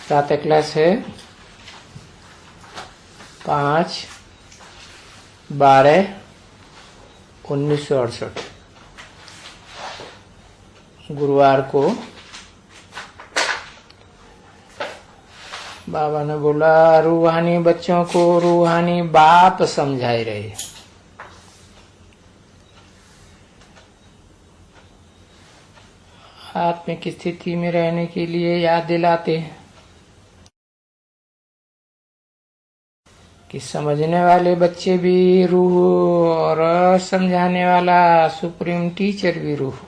प्रातः क्लास है 5/12/1968 गुरुवार को बाबा ने बोला रूहानी बच्चों को रूहानी बाप समझाए रहे। आत्मिक स्थिति में रहने के लिए याद दिलाते हैं कि समझने वाले बच्चे भी रूह और समझाने वाला सुप्रीम टीचर भी रूह।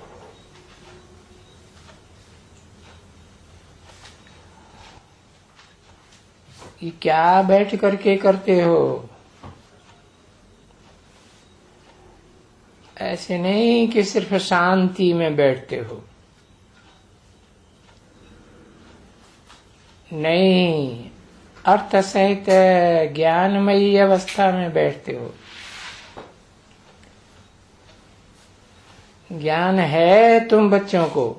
ये क्या बैठ करके करते हो? ऐसे नहीं कि सिर्फ शांति में बैठते हो, नहीं, अर्थ सहित ज्ञानमयी अवस्था में बैठते हो। ज्ञान है तुम बच्चों को,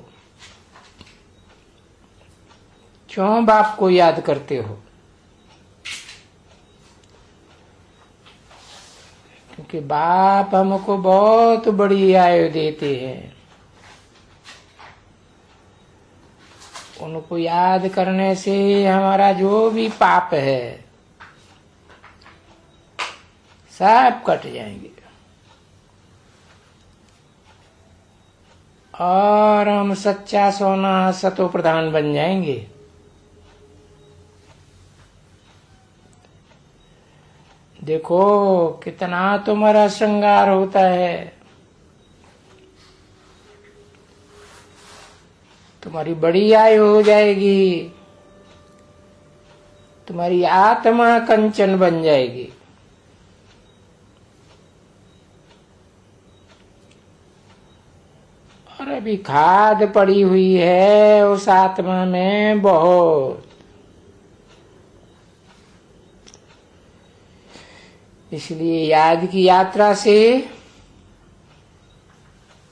क्यों बाप को याद करते हो? क्योंकि बाप हमको बहुत बड़ी आयु देते हैं। उनको याद करने से हमारा जो भी पाप है सब कट जाएंगे और हम सच्चा सोना सतो प्रधान बन जाएंगे। देखो कितना तुम्हारा श्रृंगार होता है, तुम्हारी बड़ी आयु हो जाएगी, तुम्हारी आत्मा कंचन बन जाएगी। और अभी खाद पड़ी हुई है उस आत्मा में बहुत। इसलिए याद की यात्रा से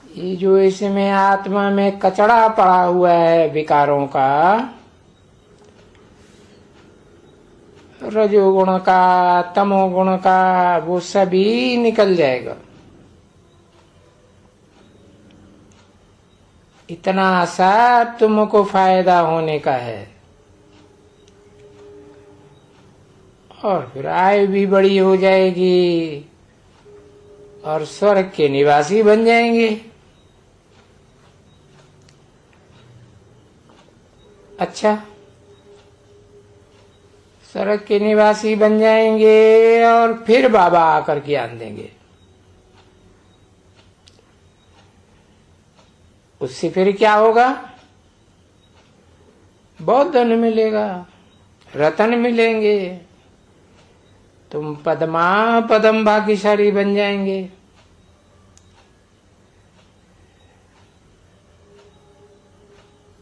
ये जो इसमें आत्मा में कचड़ा पड़ा हुआ है विकारों का, रजोगुण का तमोगुण का, वो सभी निकल जाएगा। इतना सब तुमको फायदा होने का है और फिर आयु भी बड़ी हो जाएगी और स्वर्ग के निवासी बन जाएंगे। अच्छा, स्वर्ग के निवासी बन जाएंगे और फिर बाबा आकर के ज्ञान देंगे। उससे फिर क्या होगा? बहुत धन मिलेगा, रतन मिलेंगे, तुम पदमा पदम भाग्यशाली बन जाएंगे।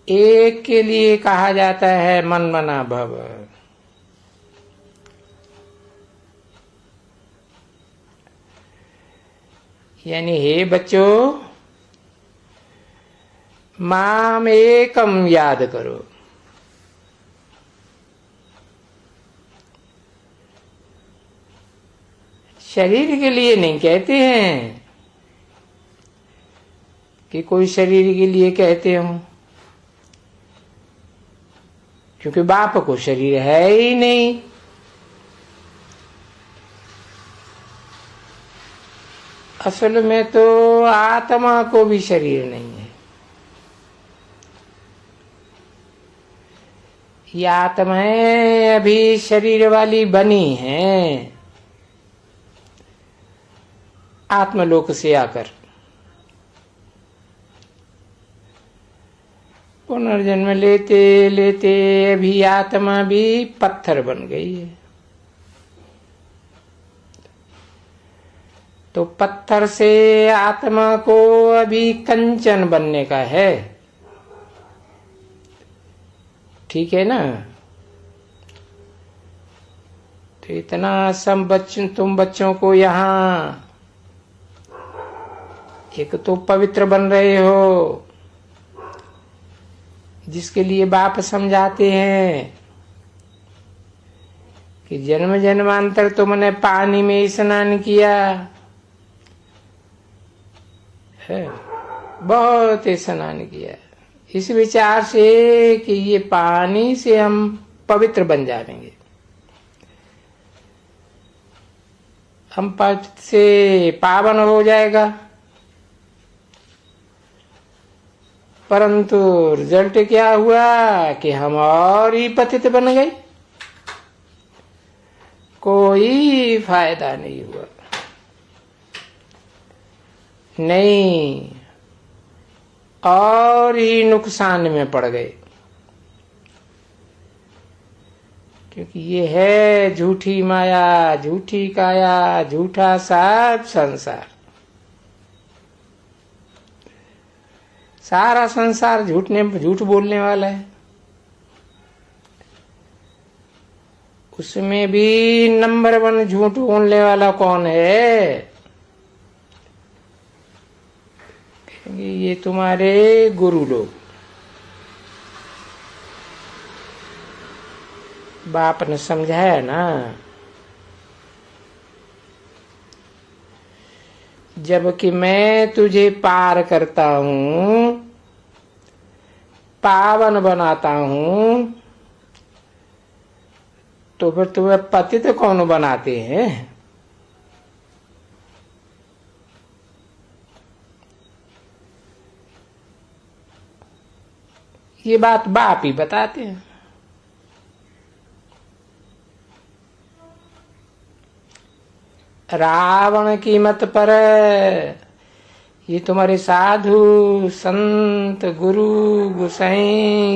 एक के लिए कहा जाता है मन मना भव। यानी हे बच्चों, माम एकम याद करो। शरीर के लिए नहीं कहते हैं कि कोई शरीर के लिए कहते हो, क्योंकि बाप को शरीर है ही नहीं। असल में तो आत्मा को भी शरीर नहीं है। ये आत्माएं अभी शरीर वाली बनी हैं आत्मलोक से आकर। पुनर्जन्म लेते लेते अभी आत्मा भी पत्थर बन गई है। तो पत्थर से आत्मा को अभी कंचन बनने का है, ठीक है ना? तो इतना सब तुम बच्चों को यहाँ एक तो पवित्र बन रहे हो, जिसके लिए बाप समझाते हैं कि जन्म जन्मांतर तुमने पानी में स्नान किया है, बहुत स्नान किया, इस विचार से कि ये पानी से हम पवित्र बन जाएंगे, हम पवित्र से पावन हो जाएगा। परंतु रिजल्ट क्या हुआ कि हम और ही पतित बन गए, कोई फायदा नहीं हुआ। नहीं, और ही नुकसान में पड़ गए, क्योंकि ये है झूठी माया, झूठी काया, झूठा सात संसार। सारा संसार झूठ बोलने वाला है। उसमें भी नंबर 1 झूठ बोलने वाला कौन है? ये तुम्हारे गुरु लोग। बाप ने समझाया ना, जबकि मैं तुझे पार करता हूं, पावन बनाता हूं, तो फिर तुम्हें पतित कौन बनाते हैं? ये बात बाप ही बताते हैं। रावण की मत पर ये तुम्हारे साधु संत गुरु गोसाई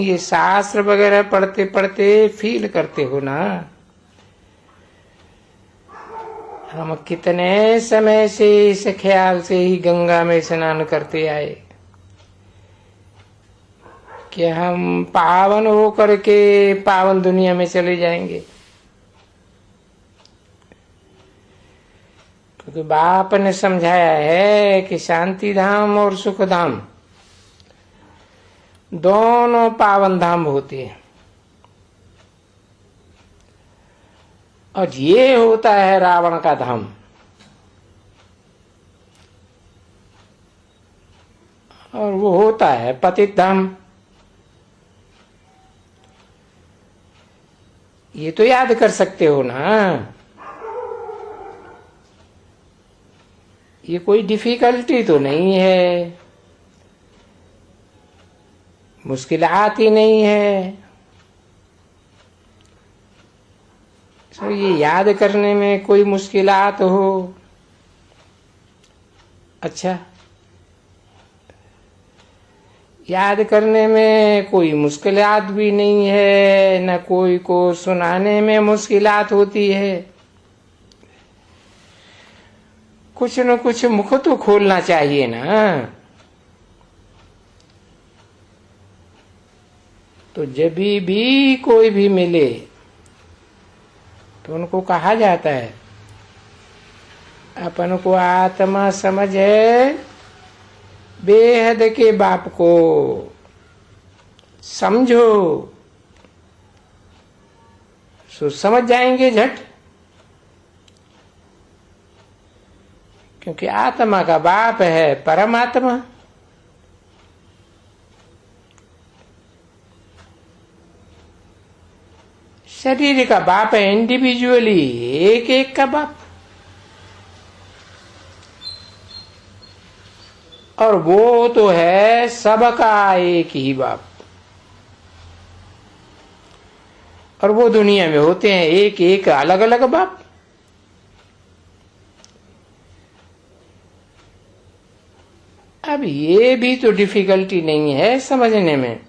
ये शास्त्र वगैरह पढ़ते पढ़ते फील करते हो ना, हम कितने समय से इस ख्याल से ही गंगा में स्नान करते आए कि हम पावन हो करके पावन दुनिया में चले जाएंगे। क्योंकि बाप ने समझाया है कि शांति धाम और सुख धाम दोनों पावन धाम होते हैं, और ये होता है रावण का धाम। और वो होता है पतित धाम। ये तो याद कर सकते हो ना, ये कोई डिफिकल्टी तो नहीं है, मुश्किलात ही नहीं है। तो ये याद करने में कोई मुश्किलात हो? अच्छा, याद करने में कोई मुश्किलात भी नहीं है, न कोई को सुनाने में मुश्किलात होती है। कुछ न कुछ मुख तो खोलना चाहिए ना। तो जब भी कोई भी मिले तो उनको कहा जाता है, अपन को आत्मा समझ है, बेहद के बाप को समझो, सो समझ जाएंगे झट। क्योंकि आत्मा का बाप है परमात्मा। शरीर का बाप है इंडिविजुअली, एक एक का बाप। और वो तो है सबका एक ही बाप। और वो दुनिया में होते हैं एक एक अलग अलग बाप। अब ये भी तो डिफिकल्टी नहीं है समझने में।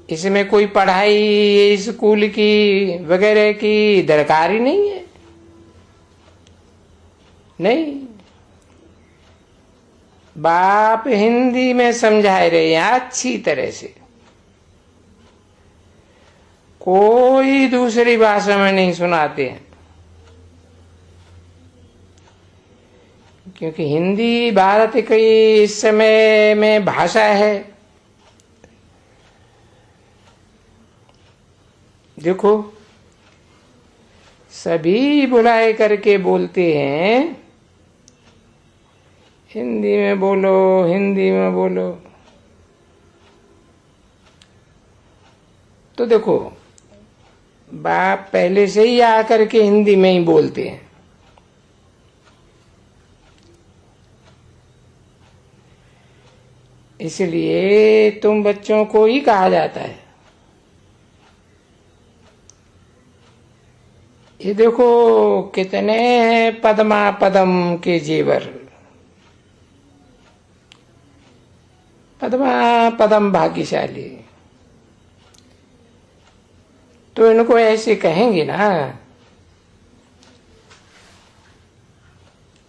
इसमें कोई पढ़ाई स्कूल की वगैरह की दरकार ही नहीं है। नहीं, बाप हिंदी में समझा रहे हैं अच्छी तरह से, कोई दूसरी भाषा में नहीं सुनाते हैं। क्योंकि हिंदी भारत की इस समय में भाषा है, देखो सभी बुलाए करके बोलते हैं हिंदी में बोलो, हिंदी में बोलो। तो देखो बाप पहले से ही आकर के हिंदी में ही बोलते हैं। इसलिए तुम बच्चों को ही कहा जाता है। ये देखो कितने हैं पद्मा पदम के जेवर, पद्मा पदम भाग्यशाली। तो इनको ऐसे कहेंगे ना।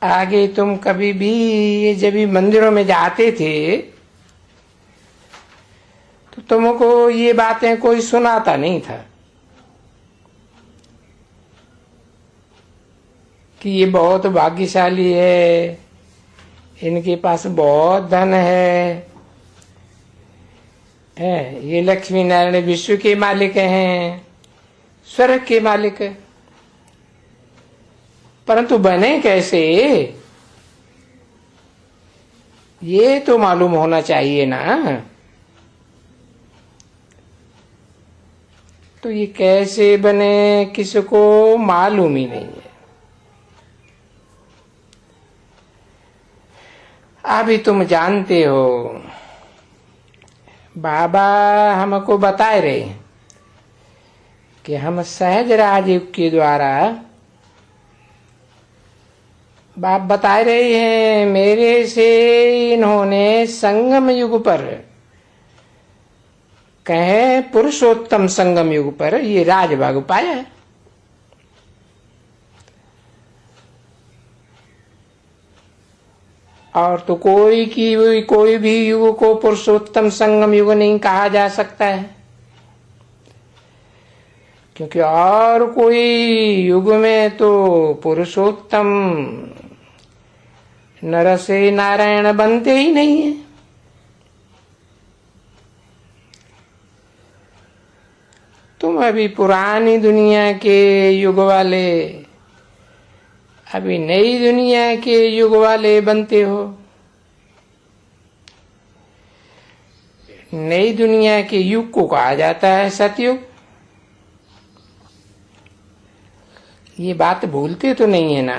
आगे तुम कभी भी जब भी मंदिरों में जाते थे तो तुमको ये बातें कोई सुनाता नहीं था कि ये बहुत भाग्यशाली है, इनके पास बहुत धन है, ये लक्ष्मी नारायण विश्व के मालिक हैं, स्वर्ग के मालिक है। परंतु बने कैसे ये तो मालूम होना चाहिए ना। तो ये कैसे बने किसको मालूम ही नहीं है। अभी तुम जानते हो बाबा हमको बताए रहे कि हम सहज राजयोग के द्वारा, बाप बताए रहे हैं मेरे से इन्होंने संगम युग पर, कहे पुरुषोत्तम संगम युग पर ये राजभाग पाया है। और तो कोई भी युग को पुरुषोत्तम संगम युग नहीं कहा जा सकता है, क्योंकि और कोई युग में तो पुरुषोत्तम नर से नारायण बनते ही नहीं है। तुम अभी पुरानी दुनिया के युग वाले, अभी नई दुनिया के युग वाले बनते हो। नई दुनिया के युग को कहा जाता है सतयुग। ये बात भूलते तो नहीं है ना।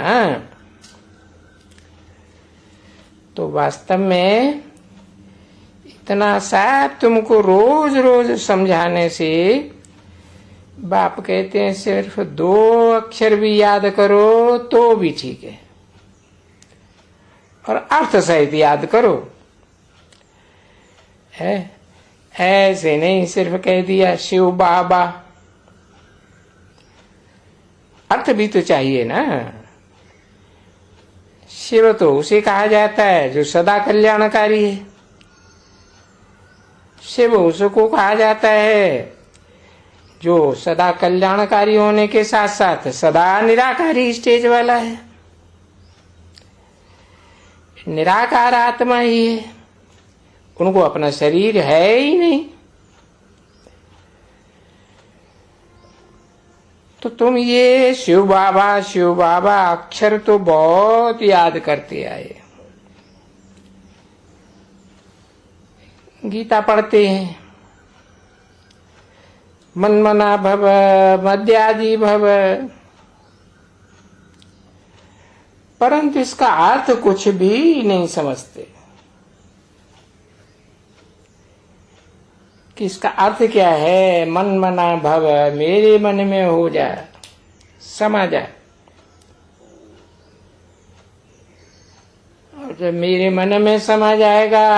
तो वास्तव में इतना सा तुमको रोज रोज समझाने से बाप कहते हैं सिर्फ 2 अक्षर भी याद करो तो भी ठीक है, और अर्थ सहित याद करो। है ऐसे नहीं सिर्फ कह दिया शिव बाबा, अर्थ भी तो चाहिए ना। शिव तो उसे कहा जाता है जो सदा कल्याणकारी है। शिव उसको कहा जाता है जो सदा कल्याणकारी होने के साथ साथ सदा निराकारी स्टेज वाला है। निराकार आत्मा ही है, उनको अपना शरीर है ही नहीं। तो तुम ये शिव बाबा अक्षर तो बहुत याद करते आए। गीता पढ़ते हैं, मन्मना भव मद्यादि भव, परंतु इसका अर्थ कुछ भी नहीं समझते कि इसका अर्थ क्या है। मन्मना भव, मेरे मन में हो जाए, समा जाए। और जब मेरे मन में समा जाएगा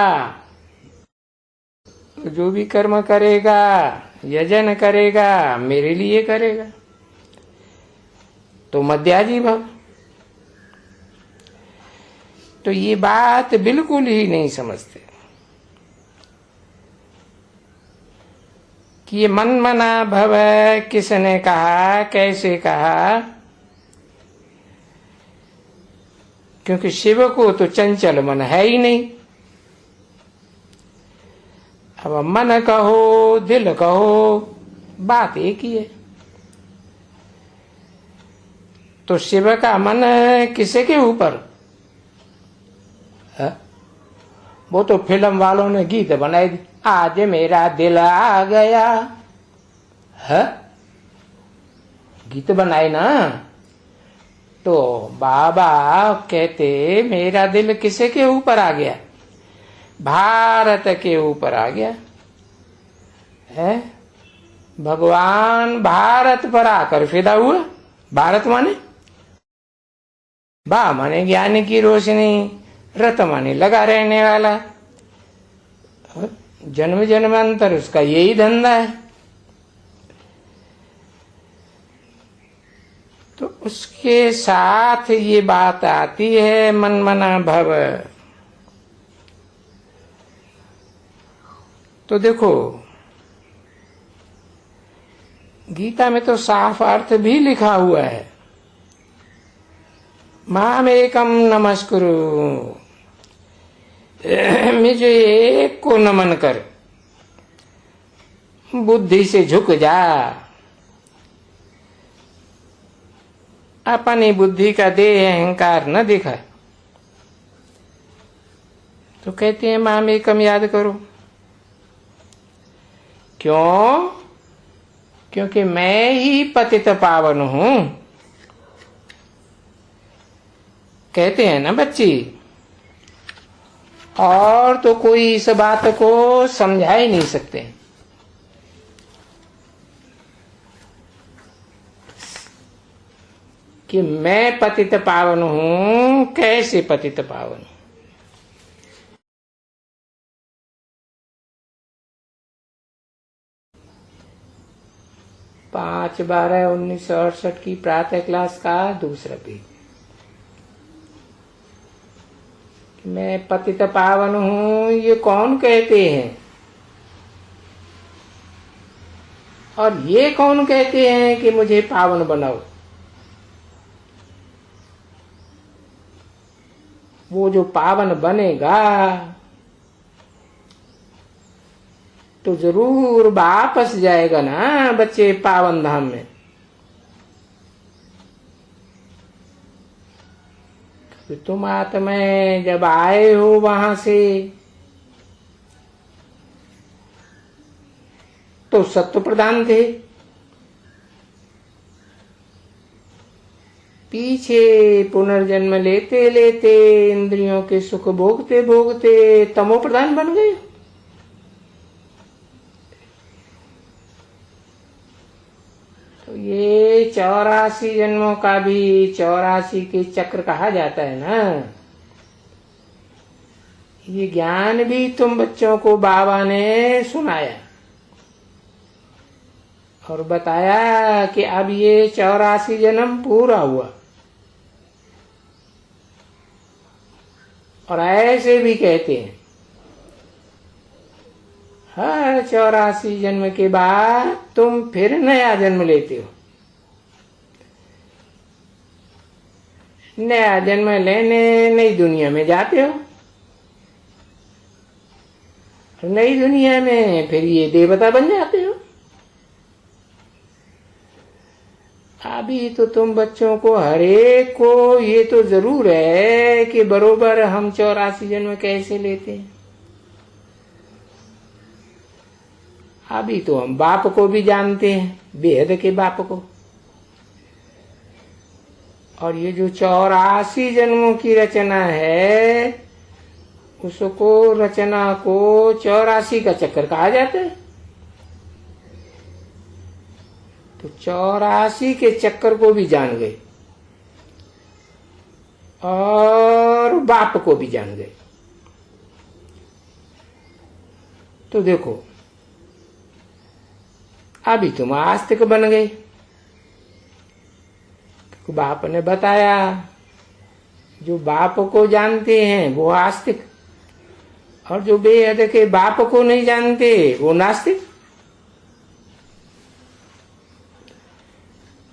तो जो भी कर्म करेगा, यजन करेगा, मेरे लिए करेगा। तो मध्याजी भव। तो ये बात बिल्कुल ही नहीं समझते कि ये मन्मना भव किसने कहा, कैसे कहा। क्योंकि शिव को तो चंचल मन है ही नहीं। अब मन कहो दिल कहो बात एक ही है। तो शिव का मन किसे के ऊपर है? वो तो फिल्म वालों ने गीत बनाई दी, आज मेरा दिल आ गया है, गीत बनाए ना। तो बाबा कहते मेरा दिल किसे के ऊपर आ गया? भारत के ऊपर आ गया है। भगवान भारत पर आकर फिदा हुआ। भारत माने बा माने ज्ञान की रोशनी, रत माने लगा रहने वाला, जन्म जन्मांतर उसका यही धंधा है। तो उसके साथ ये बात आती है मन मना भव। तो देखो गीता में तो साफ अर्थ भी लिखा हुआ है, मामेकम नमस्कुरु, मुझे एक को नमन कर, बुद्धि से झुक जा, अपनी बुद्धि का देह अहंकार न दिखा। तो कहते हैं मामेकम याद करो। क्यों? क्योंकि मैं ही पतित पावन हूं। कहते हैं ना बच्ची, और तो कोई इस बात को समझा ही नहीं सकते। कि मैं पतित पावन हूं, कैसे पतित पावन हूं? पांच 12/1968 की प्रातः क्लास का दूसरा पेज। मैं पतित पावन हूं ये कौन कहते हैं? और ये कौन कहते हैं कि मुझे पावन बनाओ? वो जो पावन बनेगा तो जरूर वापस जाएगा ना बच्चे पावन धाम में। तो तुम आत्मा जब आए हो वहां से तो सत्व प्रधान थे, पीछे पुनर्जन्म लेते लेते इंद्रियों के सुख भोगते भोगते तमो प्रधान बन गए। तो ये 84 जन्मों का भी 84 के चक्र कहा जाता है ना। ये ज्ञान भी तुम बच्चों को बाबा ने सुनाया और बताया कि अब ये 84 जन्म पूरा हुआ। और ऐसे भी कहते हैं हर 84 जन्म के बाद तुम फिर नया जन्म लेते हो। नया जन्म लेने नई दुनिया में जाते हो। नई दुनिया में फिर ये देवता बन जाते हो। अभी तो तुम बच्चों को हरेक को ये तो जरूर है कि बरोबर हम 84 जन्म कैसे लेते हैं। अभी तो हम बाप को भी जानते हैं, बेहद के बाप को। और ये जो 84 जन्मों की रचना है उसको रचना को 84 का चक्कर कहा जाता है। तो 84 के चक्कर को भी जान गए और बाप को भी जान गए। तो देखो अभी तुम आस्तिक बन गए। बाप ने बताया जो बाप को जानते हैं वो आस्तिक, और जो बेहद के बाप को नहीं जानते वो नास्तिक।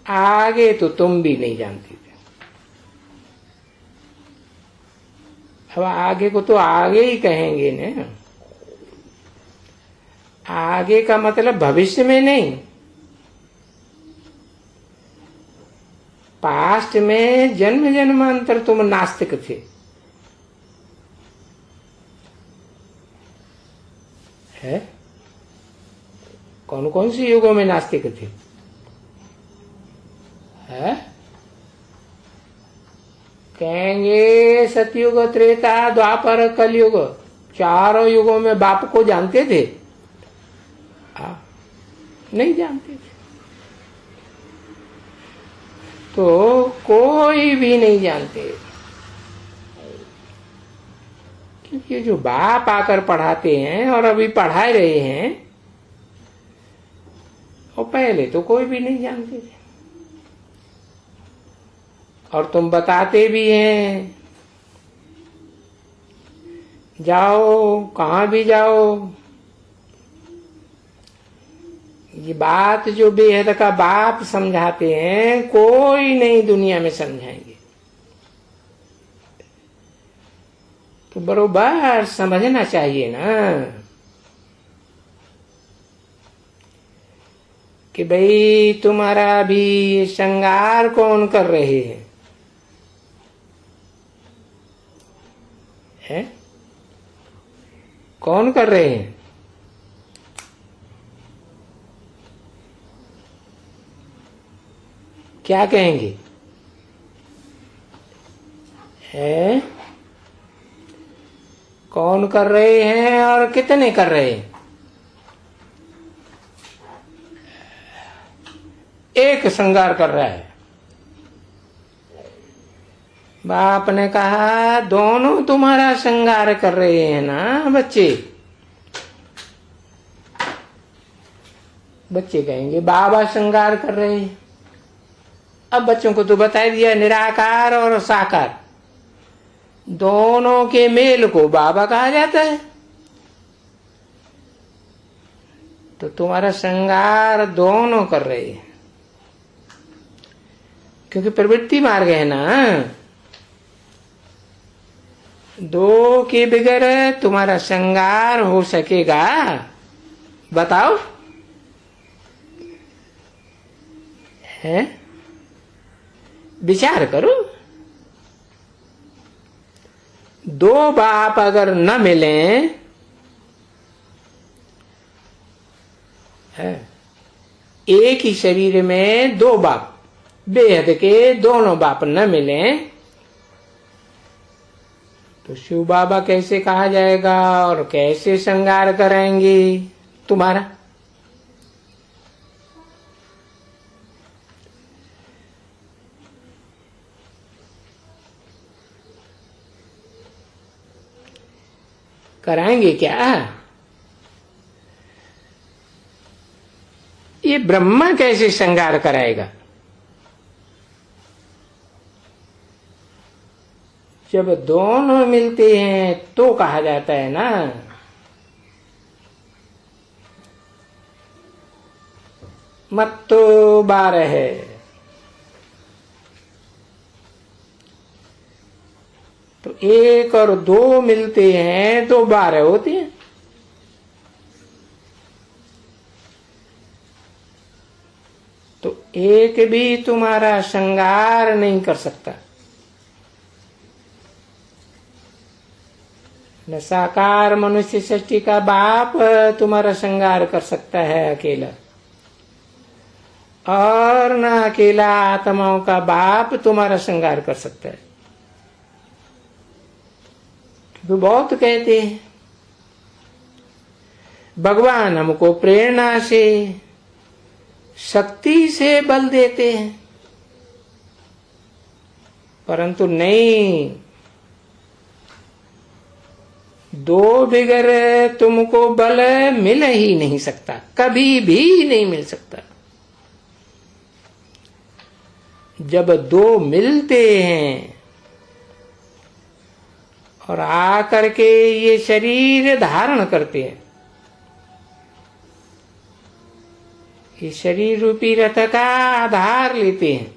आगे तो तुम भी नहीं जानते थे, अब आगे को तो आगे ही कहेंगे ना। आगे का मतलब भविष्य में नहीं, पास्ट में जन्म जन्मांतर तुम नास्तिक थे, है? कौन कौन सी युगों में नास्तिक थे? है? कहेंगे सतयुग, त्रेता, द्वापर, कलयुग, चारों युगों में बाप को जानते थे? नहीं जानते थे। तो कोई भी नहीं जानते, क्योंकि जो बाप आकर पढ़ाते हैं और अभी पढ़ा रहे हैं, और पहले तो कोई भी नहीं जानते थे। और तुम बताते भी हैं, जाओ कहां भी जाओ, ये बात जो बेहद का बाप समझाते हैं, कोई नहीं दुनिया में समझाएंगे। तो बरोबर समझना चाहिए ना कि भाई तुम्हारा भी श्रृंगार कौन कर रहे हैं? है? कौन कर रहे हैं? क्या कहेंगे? है? कौन कर रहे हैं और कितने कर रहे हैं? एक श्रृंगार कर रहा है। बाप ने कहा दोनों तुम्हारा श्रृंगार कर रहे हैं ना बच्चे? बच्चे कहेंगे बाबा श्रृंगार कर रहे हैं। अब बच्चों को तो बता दिया निराकार और साकार दोनों के मेल को बाबा कहा जाता है। तो तुम्हारा श्रृंगार दोनों कर रहे हैं, क्योंकि प्रवृत्ति मार्ग है ना। दो के बगैर तुम्हारा श्रृंगार हो सकेगा? बताओ। है? विचार करो। दो बाप अगर न मिले, एक ही शरीर में दो बाप, बेहद के दोनों बाप न मिले, तो शिव बाबा कैसे कहा जाएगा और कैसे श्रृंगार करेंगे तुम्हारा? कराएंगे क्या? ये ब्रह्मा कैसे श्रृंगार कराएगा? जब दोनों मिलते हैं तो कहा जाता है ना। मत्तो 12 है, तो एक और दो मिलते हैं तो 12 होते हैं। तो एक भी तुम्हारा श्रृंगार नहीं कर सकता। न साकार मनुष्य सृष्टि का बाप तुम्हारा श्रृंगार कर सकता है अकेला, और न अकेला आत्माओं का बाप तुम्हारा श्रृंगार कर सकता है। तो बहुत कहते हैं भगवान हमको प्रेरणा से, शक्ति से बल देते हैं, परंतु नहीं, दो बगैर तुमको बल मिल ही नहीं सकता, कभी भी नहीं मिल सकता। जब दो मिलते हैं और आकर के ये शरीर धारण करते हैं, ये शरीर रूपी रथ का आधार लेते हैं,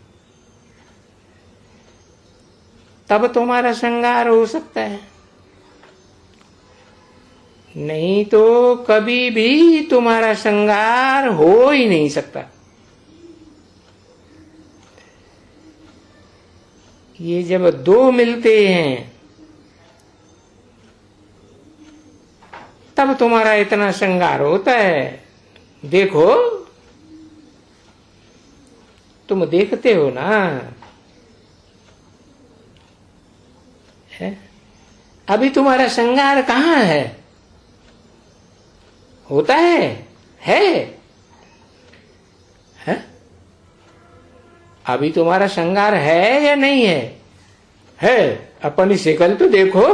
तब तुम्हारा श्रृंगार हो सकता है। नहीं तो कभी भी तुम्हारा श्रृंगार हो ही नहीं सकता। ये जब दो मिलते हैं तब तुम्हारा इतना श्रृंगार होता है। देखो, तुम देखते हो ना, है? अभी तुम्हारा श्रृंगार कहाँ है? होता है? है? अभी तुम्हारा श्रृंगार है या नहीं है? है। अपनी शिकल तो देखो,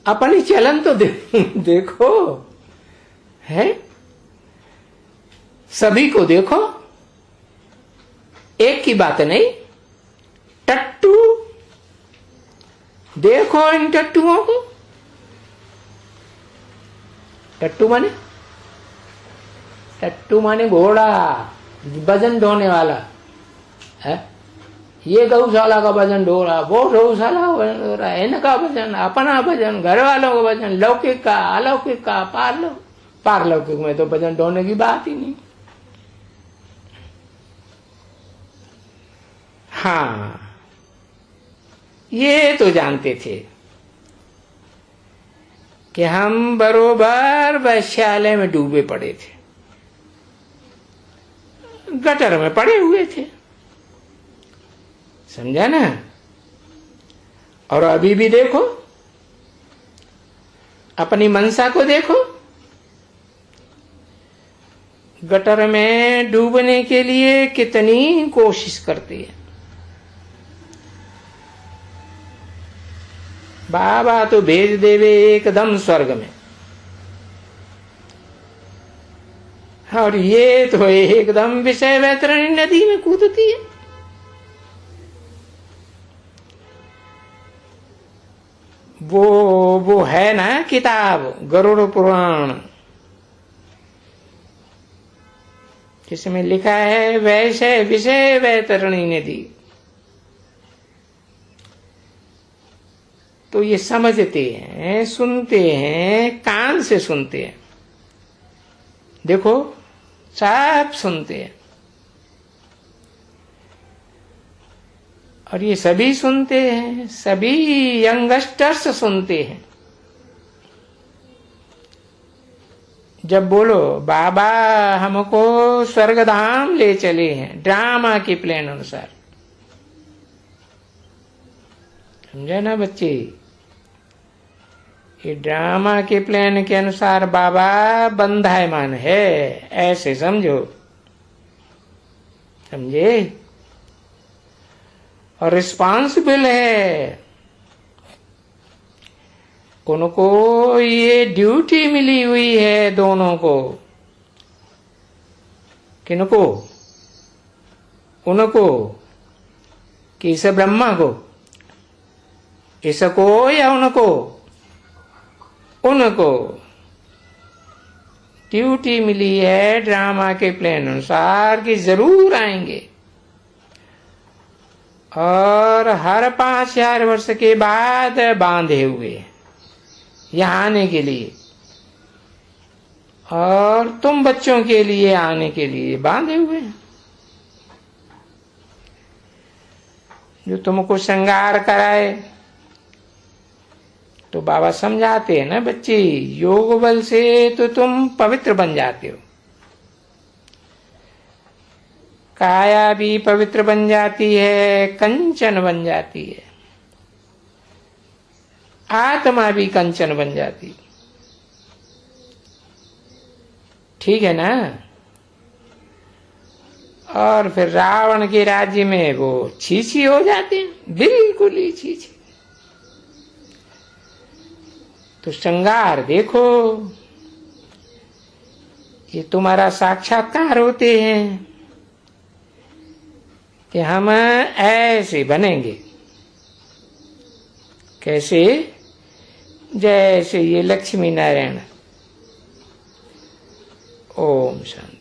अपनी चलन तो देखो, है? सभी को देखो, एक की बात नहीं। टट्टू देखो, इन टट्टुओं को। टट्टू माने घोड़ा, वजन ढोने वाला है। ये गौशाला का वजन ढो रहा, वो गौशाला का वजन ढो रहा है, इनका वजन, अपना वजन, घर वालों का वजन, लौकिक का, अलौकिक का, पारलौकिक में तो वजन ढोने की बात ही नहीं। हाँ, ये तो जानते थे कि हम बरोबर वैश्यालय में डूबे पड़े थे, गटर में पड़े हुए थे, समझा ना। और अभी भी देखो, अपनी मनसा को देखो, गटर में डूबने के लिए कितनी कोशिश करती है। बाबा तो भेज देवे एकदम स्वर्ग में, और ये तो एकदम विषय वैतरणी नदी में कूदती है। वो है ना किताब गरुड़ पुराण, जिसमें लिखा है वैसे विषय वैतरणी नदी। तो ये समझते हैं, सुनते हैं, कान से सुनते हैं, देखो सब सुनते हैं। और ये सभी सुनते हैं, सभी यंगस्टर्स सुनते हैं। जब बोलो बाबा हमको स्वर्गधाम ले चले हैं, ड्रामा के प्लान अनुसार, समझे ना बच्चे, ये ड्रामा के प्लान के अनुसार बाबा बंधायमान है, ऐसे समझो, समझे। और रिस्पॉन्सिबल है, उनको ये ड्यूटी मिली हुई है, दोनों को। किनको? उनको, कि इस ब्रह्मा को, इसको या उनको? उनको ड्यूटी मिली है ड्रामा के प्लान अनुसार कि जरूर आएंगे, और हर 5000 वर्ष के बाद बांधे हुए यहाँ आने के लिए, और तुम बच्चों के लिए आने के लिए बांधे हुए हैं। जो तुमको श्रृंगार कराए, तो बाबा समझाते हैं ना बच्चे, योग बल से तो तुम पवित्र बन जाते हो, काया भी पवित्र बन जाती है, कंचन बन जाती है, आत्मा भी कंचन बन जाती, ठीक है ना। और फिर रावण के राज्य में वो छीछी हो जाते हैं, बिल्कुल ही छीछी। तो श्रृंगार देखो, ये तुम्हारा साक्षात्कार होते हैं कि हम ऐसे बनेंगे। कैसे? जैसे ये लक्ष्मी नारायण। ओम शांति।